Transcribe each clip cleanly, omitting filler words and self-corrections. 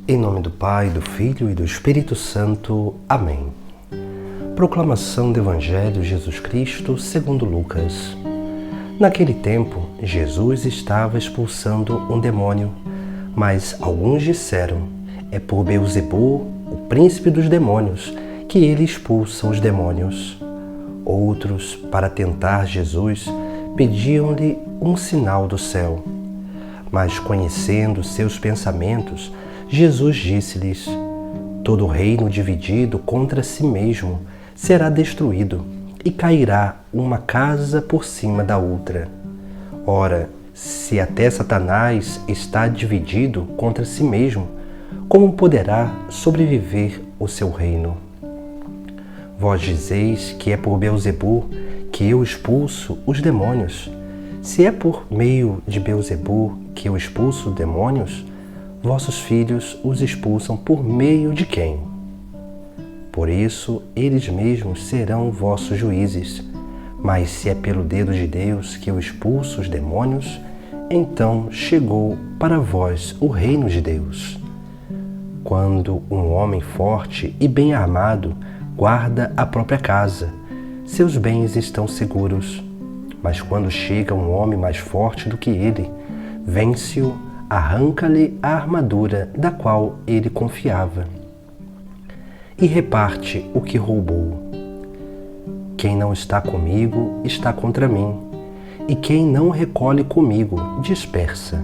Em nome do Pai, do Filho e do Espírito Santo. Amém. Proclamação do Evangelho de Jesus Cristo segundo Lucas. Naquele tempo, Jesus estava expulsando um demônio, mas alguns disseram: é por Beelzebul, o príncipe dos demônios, que ele expulsa os demônios. Outros, para tentar Jesus, pediam-lhe um sinal do céu. Mas, conhecendo seus pensamentos, Jesus disse-lhes: todo reino dividido contra si mesmo será destruído, e cairá uma casa por cima da outra. Ora, se até Satanás está dividido contra si mesmo, como poderá sobreviver o seu reino? Vós dizeis que é por Beelzebul que eu expulso os demônios. Se é por meio de Beelzebul que eu expulso os demônios, vossos filhos os expulsam por meio de quem? Por isso, eles mesmos serão vossos juízes. Mas se é pelo dedo de Deus que eu expulso os demônios, então chegou para vós o reino de Deus. Quando um homem forte e bem armado guarda a própria casa, seus bens estão seguros. Mas quando chega um homem mais forte do que ele, vence-o, arranca-lhe a armadura da qual ele confiava e reparte o que roubou. Quem não está comigo está contra mim, e quem não recolhe comigo dispersa.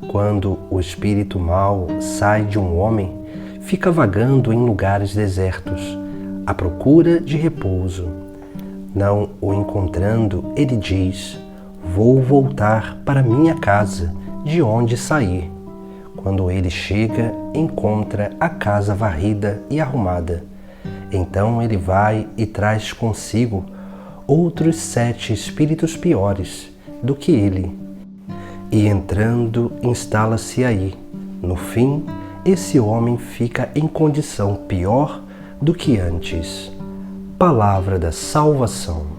Quando o espírito mau sai de um homem, fica vagando em lugares desertos, à procura de repouso. Não o encontrando, ele diz: vou voltar para minha casa, de onde saí. Quando ele chega, encontra a casa varrida e arrumada. Então ele vai e traz consigo outros 7 espíritos piores do que ele, e entrando, instala-se aí. No fim, esse homem fica em condição pior do que antes. Palavra da salvação.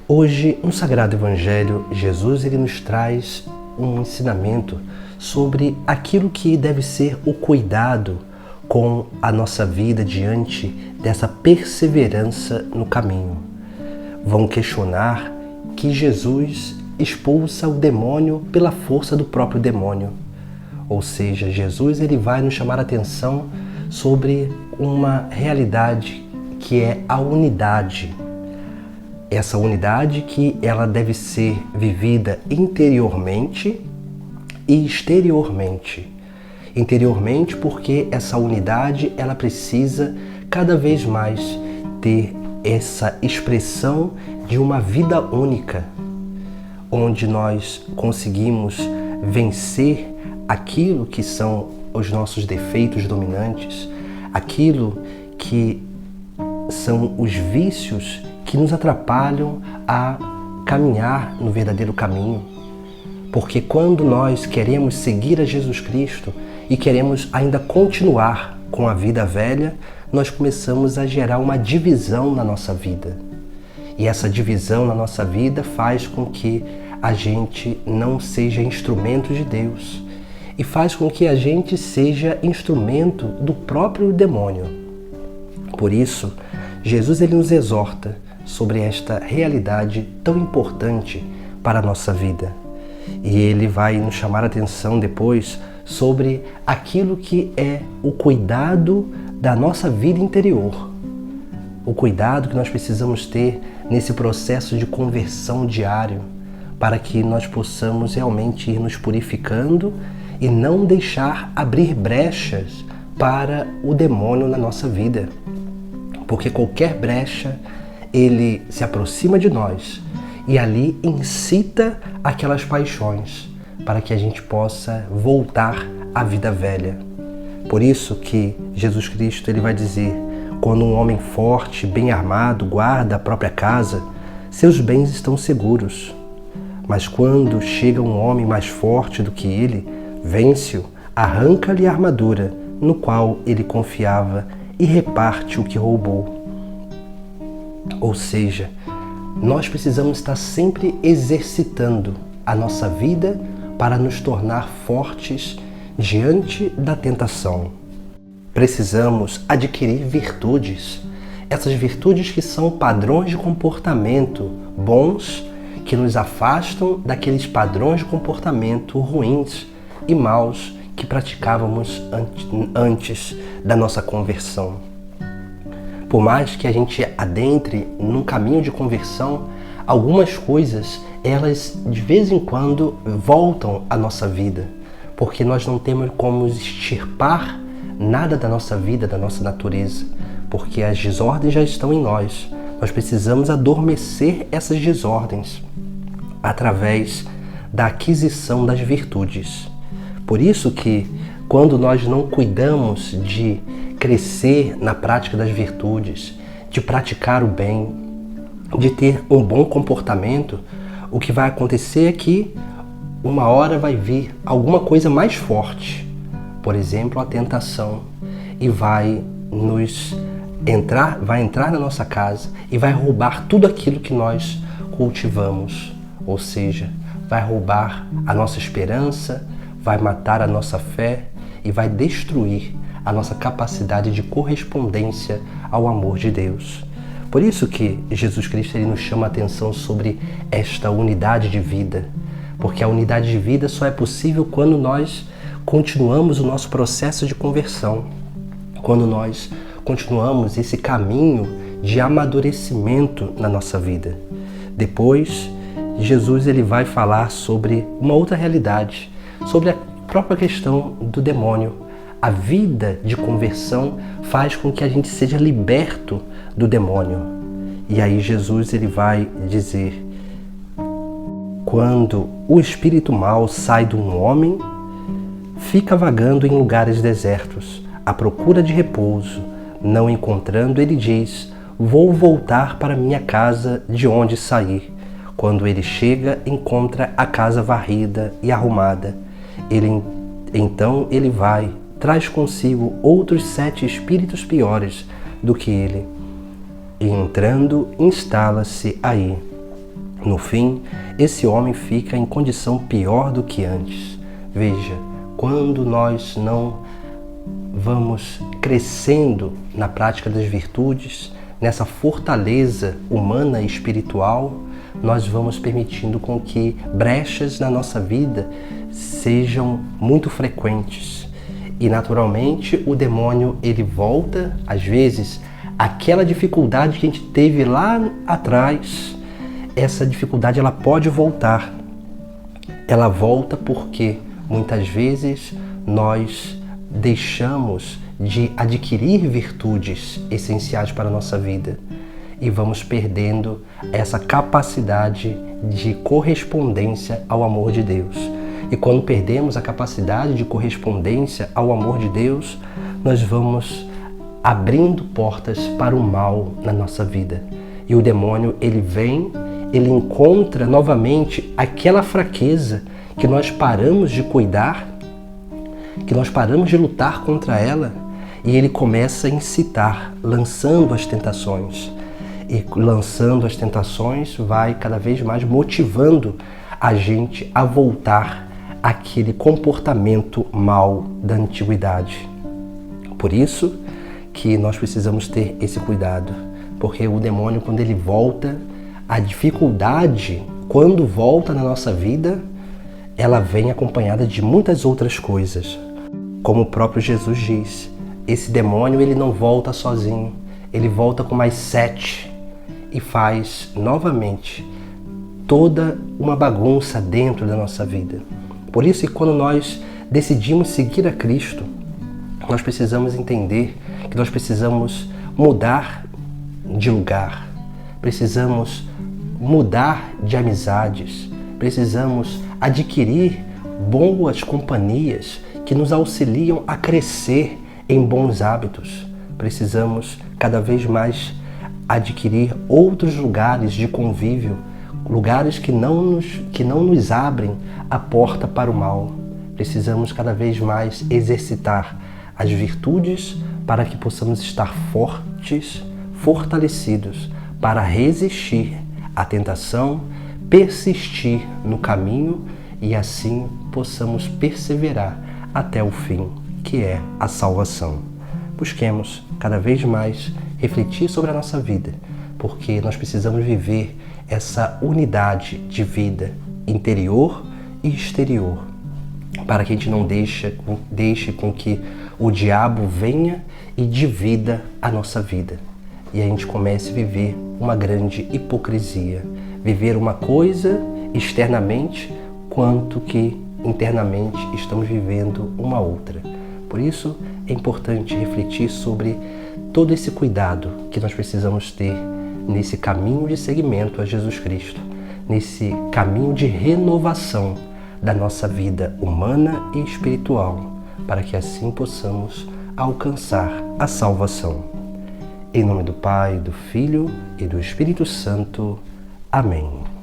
Hoje, no Sagrado Evangelho, Jesus nos traz um ensinamento sobre aquilo que deve ser o cuidado com a nossa vida diante dessa perseverança no caminho. Vão questionar que Jesus expulsa o demônio pela força do próprio demônio. Ou seja, Jesus vai nos chamar a atenção sobre uma realidade que é a unidade. Essa unidade que ela deve ser vivida interiormente e exteriormente. Interiormente porque essa unidade ela precisa cada vez mais ter essa expressão de uma vida única, onde nós conseguimos vencer aquilo que são os nossos defeitos dominantes, aquilo que são os vícios que nos atrapalham a caminhar no verdadeiro caminho. Porque quando nós queremos seguir a Jesus Cristo e queremos ainda continuar com a vida velha, nós começamos a gerar uma divisão na nossa vida. E essa divisão na nossa vida faz com que a gente não seja instrumento de Deus e faz com que a gente seja instrumento do próprio demônio. Por isso, Jesus nos exorta sobre esta realidade tão importante para a nossa vida. E ele vai nos chamar a atenção depois sobre aquilo que é o cuidado da nossa vida interior. O cuidado que nós precisamos ter nesse processo de conversão diário, para que nós possamos realmente ir nos purificando e não deixar abrir brechas para o demônio na nossa vida. Porque qualquer brecha, ele se aproxima de nós e ali incita aquelas paixões para que a gente possa voltar à vida velha. Por isso que Jesus Cristo vai dizer: quando um homem forte, bem armado, guarda a própria casa, seus bens estão seguros. Mas quando chega um homem mais forte do que ele, vence-o, arranca-lhe a armadura no qual ele confiava e reparte o que roubou. Ou seja, nós precisamos estar sempre exercitando a nossa vida para nos tornar fortes diante da tentação, precisamos adquirir virtudes. Essas virtudes que são padrões de comportamento bons, que nos afastam daqueles padrões de comportamento ruins e maus que praticávamos antes da nossa conversão. Por mais que a gente adentre num caminho de conversão, algumas coisas, elas de vez em quando voltam à nossa vida, porque nós não temos como extirpar nada da nossa vida, da nossa natureza, porque as desordens já estão em nós. Nós precisamos adormecer essas desordens através da aquisição das virtudes. Por isso que, quando nós não cuidamos de crescer na prática das virtudes, de praticar o bem, de ter um bom comportamento, o que vai acontecer é que uma hora vai vir alguma coisa mais forte, por exemplo, a tentação, e vai entrar na nossa casa e vai roubar tudo aquilo que nós cultivamos, ou seja, vai roubar a nossa esperança, vai matar a nossa fé e vai destruir a nossa capacidade de correspondência ao amor de Deus. Por isso que Jesus Cristo ele nos chama a atenção sobre esta unidade de vida, porque a unidade de vida só é possível quando nós continuamos o nosso processo de conversão, quando nós continuamos esse caminho de amadurecimento na nossa vida. Depois, Jesus ele vai falar sobre uma outra realidade, sobre a própria questão do demônio. A vida de conversão faz com que a gente seja liberto do demônio. E aí Jesus ele vai dizer: quando o espírito mau sai de um homem, fica vagando em lugares desertos, à procura de repouso. Não encontrando, ele diz: vou voltar para minha casa de onde saí. Quando ele chega, encontra a casa varrida e arrumada. Então ele vai, traz consigo outros 7 espíritos piores do que ele, e entrando, instala-se aí. No fim, esse homem fica em condição pior do que antes. Veja, quando nós não vamos crescendo na prática das virtudes, nessa fortaleza humana e espiritual, nós vamos permitindo com que brechas na nossa vida sejam muito frequentes. E naturalmente o demônio ele volta, às vezes, aquela dificuldade que a gente teve lá atrás, essa dificuldade ela pode voltar. Ela volta porque muitas vezes nós deixamos de adquirir virtudes essenciais para a nossa vida e vamos perdendo essa capacidade de correspondência ao amor de Deus. E quando perdemos a capacidade de correspondência ao amor de Deus, nós vamos abrindo portas para o mal na nossa vida. E o demônio, ele vem, ele encontra novamente aquela fraqueza que nós paramos de cuidar, que nós paramos de lutar contra ela, e ele começa a incitar, lançando as tentações. E lançando as tentações vai cada vez mais motivando a gente a voltar àquele comportamento mau da antiguidade. Por isso que nós precisamos ter esse cuidado, porque o demônio, quando ele volta, a dificuldade, quando volta na nossa vida, ela vem acompanhada de muitas outras coisas. Como o próprio Jesus diz, esse demônio ele não volta sozinho, ele volta com mais 7 e faz novamente toda uma bagunça dentro da nossa vida. Por isso que quando nós decidimos seguir a Cristo, nós precisamos entender que nós precisamos mudar de lugar, precisamos mudar de amizades, precisamos adquirir boas companhias que nos auxiliam a crescer em bons hábitos. Precisamos cada vez mais adquirir outros lugares de convívio, lugares que não nos abrem a porta para o mal. Precisamos cada vez mais exercitar as virtudes para que possamos estar fortes, fortalecidos, para resistir à tentação, persistir no caminho e assim possamos perseverar até o fim, que é a salvação. Busquemos cada vez mais refletir sobre a nossa vida, porque nós precisamos viver essa unidade de vida interior e exterior, para que a gente não deixe com que o diabo venha e divida a nossa vida. E a gente comece a viver uma grande hipocrisia, viver uma coisa externamente, quanto que internamente estamos vivendo uma outra. Por isso é importante refletir sobre todo esse cuidado que nós precisamos ter nesse caminho de seguimento a Jesus Cristo, nesse caminho de renovação da nossa vida humana e espiritual, para que assim possamos alcançar a salvação. Em nome do Pai, do Filho e do Espírito Santo. Amém.